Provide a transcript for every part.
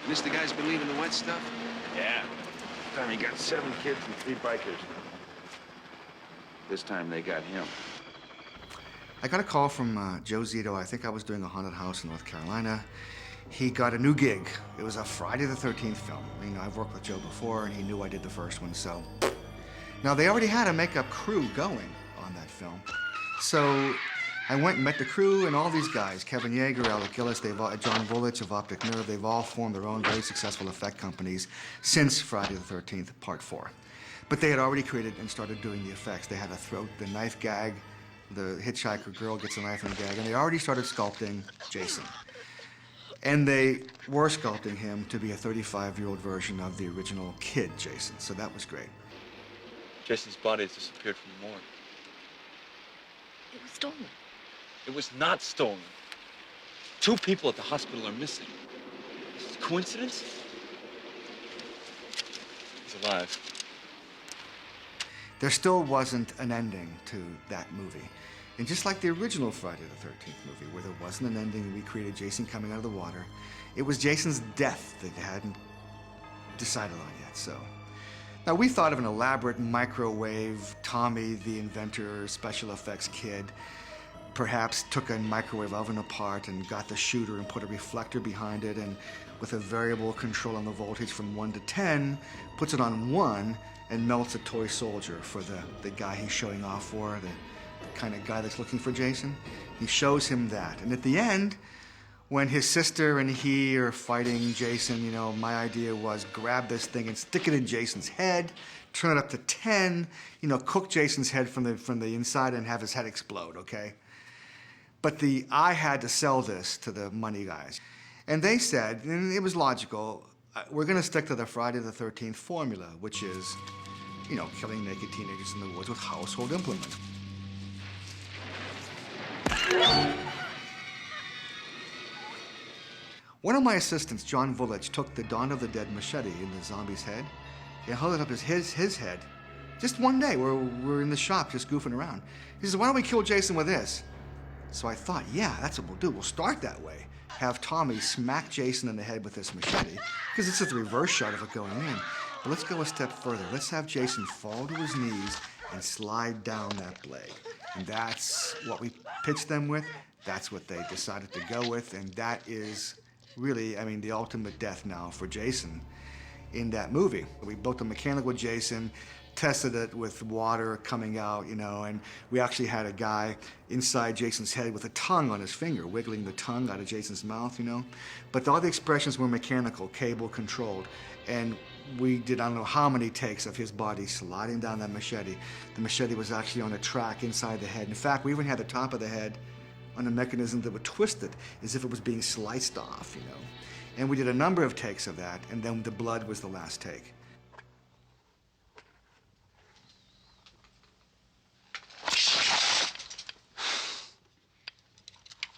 This the guys believe in the wet stuff? Yeah. Time he got 7 kids and 3 bikers. This time they got him. I got a call from Joe Zito. I think I was doing a haunted house in North Carolina. He got a new gig. It was a Friday the 13th film. You know, I've worked with Joe before, and he knew I did the first one, so. Now, they already had a makeup crew going on that film. So I went and met the crew, and all these guys, Kevin Yeager, Alec Gillis, John Vulich of Optic Nerve, they've all formed their own very successful effect companies since Friday the 13th, Part 4. But they had already created and started doing the effects. They had a throat, the knife gag, the hitchhiker girl gets a knife in the gag, and they already started sculpting Jason. And they were sculpting him to be a 35-year-old version of the original kid Jason, so that was great. Jason's body has disappeared from the morgue. It was stolen. It was not stolen. 2 people at the hospital are missing. Is it coincidence? He's alive. There still wasn't an ending to that movie. And just like the original Friday the 13th movie, where there wasn't an ending and we created Jason coming out of the water, it was Jason's death that they hadn't decided on yet, so. Now, we thought of an elaborate microwave, Tommy the inventor, special effects kid, perhaps took a microwave oven apart and got the shooter and put a reflector behind it, and with a variable control on the voltage from 1 to 10, puts it on 1 and melts a toy soldier for the guy he's showing off for, the kind of guy that's looking for Jason. He shows him that. And at the end, when his sister and he are fighting Jason, you know, my idea was grab this thing and stick it in Jason's head, turn it up to 10, you know, cook Jason's head from the inside and have his head explode, okay? But I had to sell this to the money guys. And they said, and it was logical, we're gonna stick to the Friday the 13th formula, which is, you know, killing naked teenagers in the woods with household implements. One of my assistants, John Vulich, took the Dawn of the Dead machete in the zombie's head and held it up as his head. Just one day, we're in the shop just goofing around. He says, why don't we kill Jason with this? So I thought, yeah, that's what we'll do. We'll start that way. Have Tommy smack Jason in the head with this machete, because it's just the reverse shot of it going in. But let's go a step further. Let's have Jason fall to his knees and slide down that blade. And that's what we pitched them with. That's what they decided to go with. And that is really, I mean, the ultimate death now for Jason in that movie. We built a mechanical Jason, tested it with water coming out, you know, and we actually had a guy inside Jason's head with a tongue on his finger, wiggling the tongue out of Jason's mouth, you know. But all the expressions were mechanical, cable controlled. And we did, I don't know how many takes of his body sliding down that machete. The machete was actually on a track inside the head. In fact, we even had the top of the head on a mechanism that would twist it as if it was being sliced off, you know. And we did a number of takes of that, and then the blood was the last take.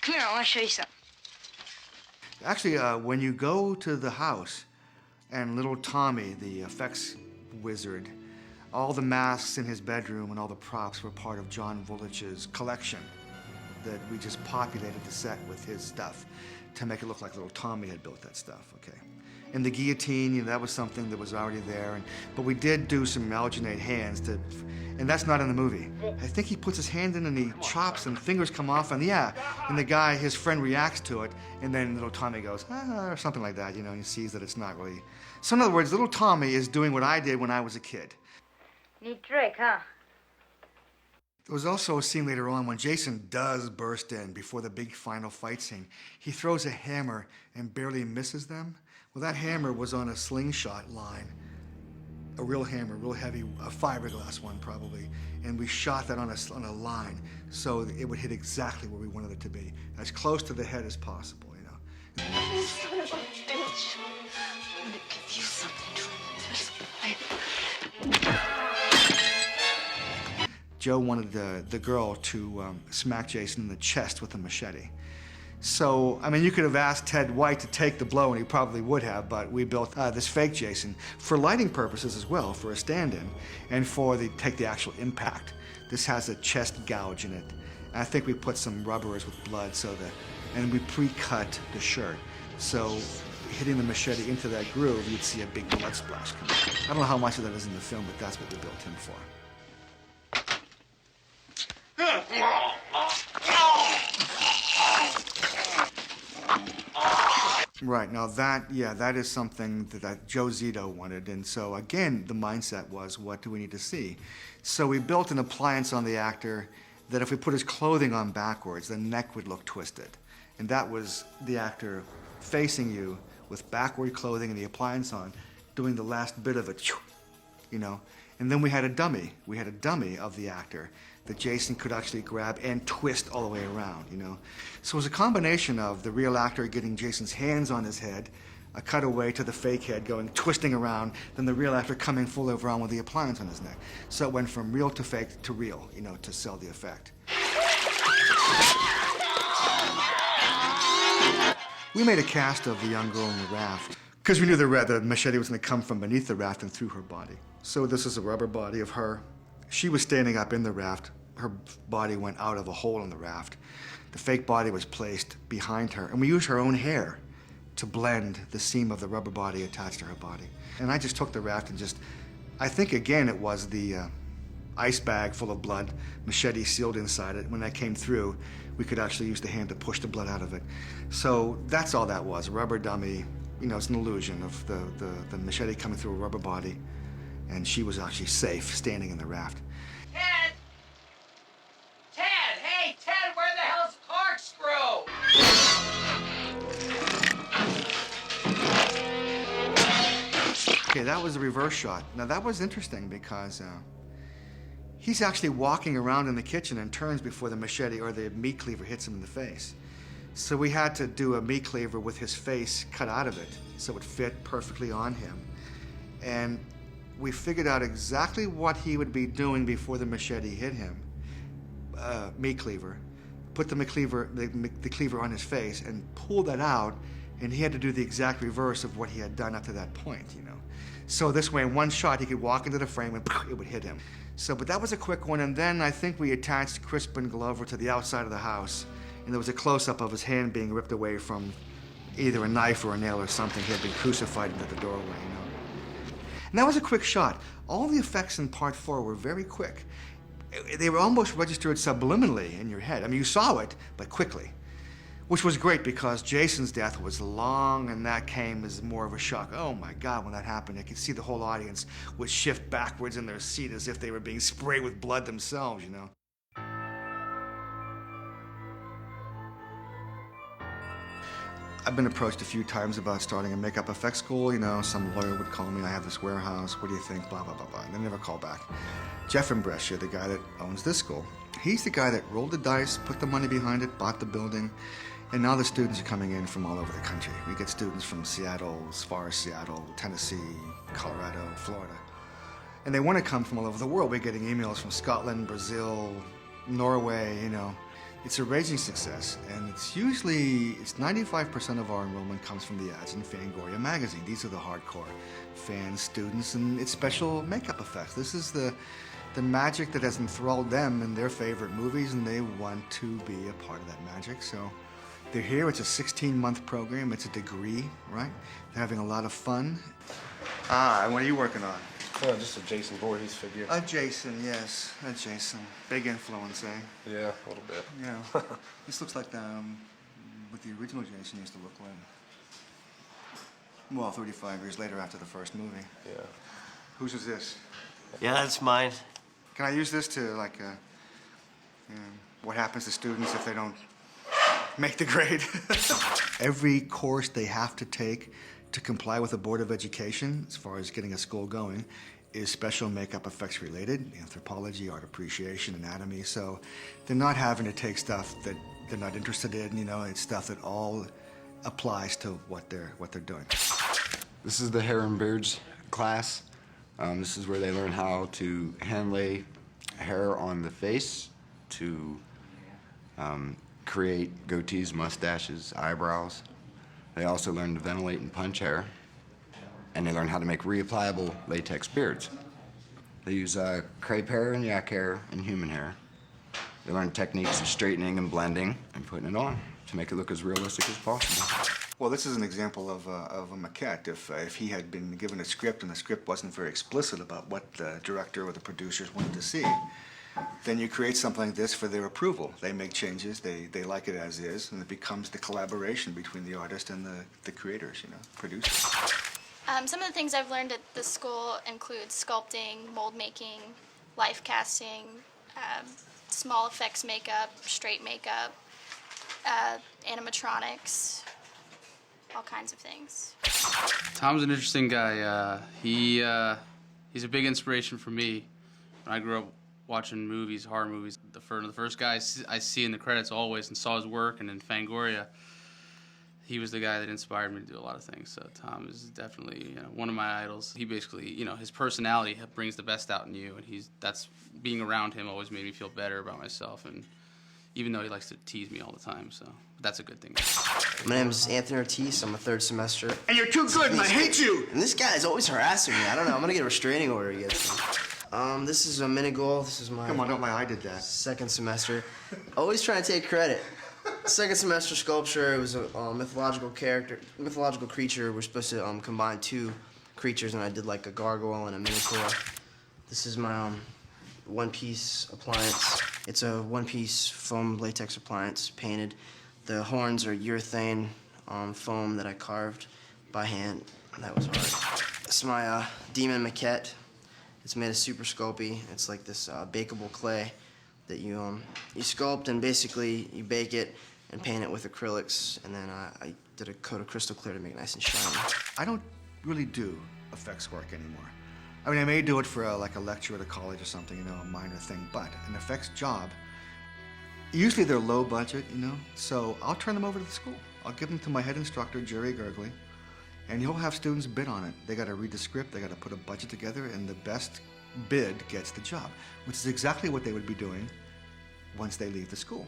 Come here, I want to show you something. Actually, when you go to the house, and little Tommy, the effects wizard, all the masks in his bedroom and all the props were part of John Vulich's collection that we just populated the set with his stuff to make it look like little Tommy had built that stuff, okay? And the guillotine, you know, that was something that was already there, but we did do some alginate hands and that's not in the movie. I think he puts his hand in and he chops and fingers come off, and yeah, and the guy, his friend reacts to it, and then little Tommy goes, ah, or something like that, you know, and he sees that it's not really. So in other words, little Tommy is doing what I did when I was a kid. Neat trick, huh? There was also a scene later on when Jason does burst in before the big final fight scene. He throws a hammer and barely misses them. Well, that hammer was on a slingshot line, a real hammer, real heavy, a fiberglass one probably, and we shot that on a line so it would hit exactly where we wanted it to be, as close to the head as possible, you know. You son of a bitch. I'm gonna give you something tremendous. Joe wanted the girl to smack Jason in the chest with a machete. So, I mean, you could have asked Ted White to take the blow, and he probably would have, but we built this fake Jason for lighting purposes as well, for a stand-in, and take the actual impact. This has a chest gouge in it. And I think we put some rubbers with blood and we pre-cut the shirt. So hitting the machete into that groove, you'd see a big blood splash come out. I don't know how much of that is in the film, but that's what we built him for. Right, now that is something that Joe Zito wanted. And so again, the mindset was, what do we need to see? So we built an appliance on the actor that if we put his clothing on backwards, the neck would look twisted. And that was the actor facing you with backward clothing and the appliance on, doing the last bit of it, you know. And then we had a dummy. We had a dummy of the actor that Jason could actually grab and twist all the way around, you know. So it was a combination of the real actor getting Jason's hands on his head, a cutaway to the fake head going twisting around, then the real actor coming full over on with the appliance on his neck. So it went from real to fake to real, you know, to sell the effect. We made a cast of the young girl in the raft because we knew the machete was going to come from beneath the raft and through her body. So this is a rubber body of her. She was standing up in the raft. Her body went out of a hole in the raft. The fake body was placed behind her, and we used her own hair to blend the seam of the rubber body attached to her body. And I just took the raft and I think again it was the ice bag full of blood, machete sealed inside it. When that came through, we could actually use the hand to push the blood out of it. So that's all that was, a rubber dummy. You know, it's an illusion of the machete coming through a rubber body, and she was actually safe standing in the raft. Ted! Ted! Hey, Ted, where the hell's corkscrew? Okay, that was a reverse shot. Now that was interesting because he's actually walking around in the kitchen and turns before the machete or the meat cleaver hits him in the face. So we had to do a meat cleaver with his face cut out of it so it fit perfectly on him. And we figured out exactly what he would be doing before the machete hit him. Meat cleaver. Put the cleaver on his face and pull that out, and he had to do the exact reverse of what he had done up to that point, you know. So this way, in one shot, he could walk into the frame and it would hit him. So, but that was a quick one, and then I think we attached Crispin Glover to the outside of the house, and there was a close-up of his hand being ripped away from either a knife or a nail or something. He had been crucified into the doorway, you know. And that was a quick shot. All the effects in part 4 were very quick. They were almost registered subliminally in your head. I mean, you saw it, but quickly, which was great because Jason's death was long, and that came as more of a shock. Oh my God, when that happened, I could see the whole audience would shift backwards in their seat as if they were being sprayed with blood themselves, you know. I've been approached a few times about starting a makeup effects school. You know, some lawyer would call me, I have this warehouse, what do you think, blah, blah, blah, blah. And they never call back. Jeff in Brescia, the guy that owns this school, he's the guy that rolled the dice, put the money behind it, bought the building, and now the students are coming in from all over the country. We get students from Seattle, as far as Seattle, Tennessee, Colorado, Florida. And they want to come from all over the world. We're getting emails from Scotland, Brazil, Norway, you know. It's a raging success, and it's 95% of our enrollment comes from the ads in Fangoria magazine. These are the hardcore fans, students, and it's special makeup effects. This is the magic that has enthralled them in their favorite movies, and they want to be a part of that magic. So they're here. It's a 16-month program. It's a degree, right? They're having a lot of fun. And what are you working on? Oh, just a Jason Voorhees figure. A Jason, yes, a Jason. Big influence, eh? Yeah, a little bit. Yeah. This looks like what the original Jason used to look like. Well, 35 years later after the first movie. Yeah. Whose is this? Yeah, that's mine. Can I use this to, like, what happens to students if they don't make the grade? Every course they have to take to comply with the Board of Education, as far as getting a school going, is special makeup effects related, anthropology, art appreciation, anatomy. So they're not having to take stuff that they're not interested in, you know, it's stuff that all applies to what they're doing. This is the hair and beards class. This is where they learn how to hand lay hair on the face to create goatees, mustaches, eyebrows. They also learn to ventilate and punch hair, and they learn how to make reapplicable latex beards. They use crepe hair and yak hair and human hair. They learn techniques of straightening and blending and putting it on to make it look as realistic as possible. Well, this is an example of a maquette. If he had been given a script and the script wasn't very explicit about what the director or the producers wanted to see, then you create something like this for their approval. They make changes, they like it as is, and it becomes the collaboration between the artist and the creators, you know, producers. Some of the things I've learned at this school include sculpting, mold making, life casting, small effects makeup, straight makeup, animatronics, all kinds of things. Tom's an interesting guy. He's a big inspiration for me. When I grew up watching movies, horror movies, the first guy I see in the credits always and saw his work, and in Fangoria, he was the guy that inspired me to do a lot of things. So Tom is definitely, you know, one of my idols. He basically, you know, his personality brings the best out in you, and that's being around him always made me feel better about myself. And even though he likes to tease me all the time, so that's a good thing. My name is Anthony Ortiz. I'm a third semester. And you're too good, and I hate you! And this guy's always harassing me. I don't know. I'm gonna get a restraining order against him. This is a mini goal. This is my. Come on, don't lie. I did that. Second semester. Always trying to take credit. Second semester sculpture. It was a mythological creature. We're supposed to combine two creatures, and I did like a gargoyle and a minotaur. This is my one-piece appliance. It's a one-piece foam latex appliance, painted. The horns are urethane foam that I carved by hand. That was hard. It's my demon maquette. It's made of Super Sculpey. It's like this bakeable clay that you sculpt, and basically you bake it and paint it with acrylics, and then I did a coat of crystal clear to make it nice and shiny. I don't really do effects work anymore. I mean, I may do it for like a lecture at a college or something, you know, a minor thing, but an effects job, usually they're low budget, you know, so I'll turn them over to the school. I'll give them to my head instructor, Jerry Gergley, and he'll have students bid on it. They gotta read the script, they gotta put a budget together, and the best bid gets the job, which is exactly what they would be doing once they leave the school.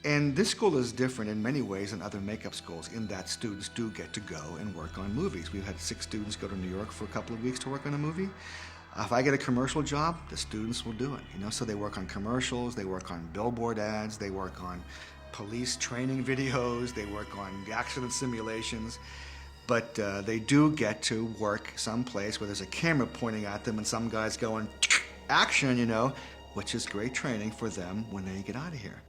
And this school is different in many ways than other makeup schools in that students do get to go and work on movies. We've had 6 students go to New York for a couple of weeks to work on a movie. If I get a commercial job, the students will do it, you know? So they work on commercials, they work on billboard ads, they work on police training videos, they work on accident simulations. But they do get to work someplace where there's a camera pointing at them and some guy's going, action, you know, which is great training for them when they get out of here.